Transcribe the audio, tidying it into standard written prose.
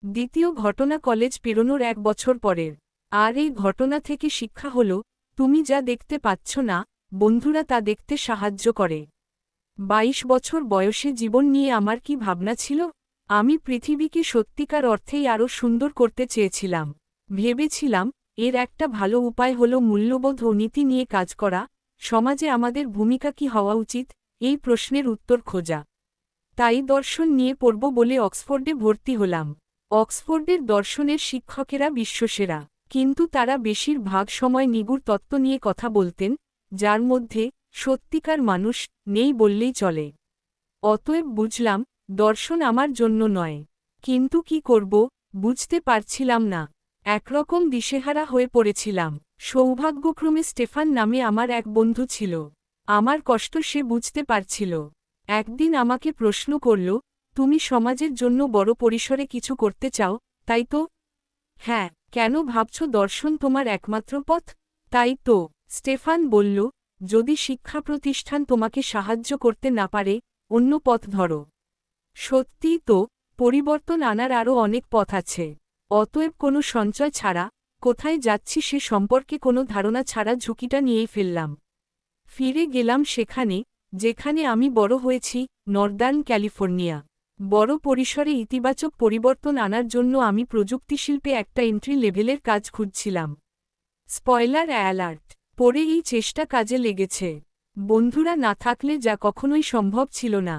দ্বিতীয় ঘটনা কলেজ পেরোনোর 1 বছর পরের। আর এই ঘটনা থেকে শিক্ষা হল, তুমি যা দেখতে পাচ্ছ না, বন্ধুরা তা দেখতে সাহায্য করে। 22 বছর বয়সে জীবন নিয়ে আমার কি ভাবনা ছিল? আমি পৃথিবীকে সত্যিকার অর্থেই আরও সুন্দর করতে চেয়েছিলাম। ভেবেছিলাম, এর একটা ভালো উপায় হল মূল্যবোধ ও নীতি নিয়ে কাজ করা, সমাজে আমাদের ভূমিকা কি হওয়া উচিত, এই প্রশ্নের উত্তর খোঁজা। তাই দর্শন নিয়ে পড়ব বলে অক্সফোর্ডে ভর্তি হলাম। অক্সফোর্ডের দর্শনের শিক্ষকেরা বিশ্বসেরা, কিন্তু তারা বেশিরভাগ সময় নিগূঢ় তত্ত্ব নিয়ে কথা বলতেন, যার মধ্যে সত্যিকার মানুষ নেই বললেই চলে। অতএব বুঝলাম, দর্শন আমার জন্য নয়। কিন্তু কি করব, বুঝতে পারছিলাম না। একরকম দিশেহারা হয়ে পড়েছিলাম। সৌভাগ্যক্রমে স্টেফান নামে আমার এক বন্ধু ছিল। আমার কষ্ট সে বুঝতে পারছিল। একদিন আমাকে প্রশ্ন করল, তুমি সমাজের জন্য বড় পরিসরে কিছু করতে চাও, তাই তো? হ্যাঁ। কেন ভাবছ দর্শন তোমার একমাত্র পথ? তাই তো, স্টেফান বলল, যদি শিক্ষা প্রতিষ্ঠান তোমাকে সাহায্য করতে না পারে, অন্য পথ ধরো। সত্যিই তো, পরিবর্তন আনার আরও অনেক পথ আছে। অতএব কোনো সঞ্চয় ছাড়া, কোথায় যাচ্ছি সে সম্পর্কে কোনো ধারণা ছাড়া ঝুঁকিটা নিয়েই ফেললাম। ফিরে গেলাম সেখানে, যেখানে আমি বড় হয়েছি, নর্দার্ন ক্যালিফোর্নিয়া। বড় পরিসরে ইতিবাচক পরিবর্তন আনার জন্য আমি প্রযুক্তিশিল্পে একটা এন্ট্রি লেভেলের কাজ খুঁজছিলাম। স্পয়লার অ্যালার্ট, পরে এই চেষ্টা কাজে লেগেছে। বন্ধুরা না থাকলে যা কখনোই সম্ভব ছিল না।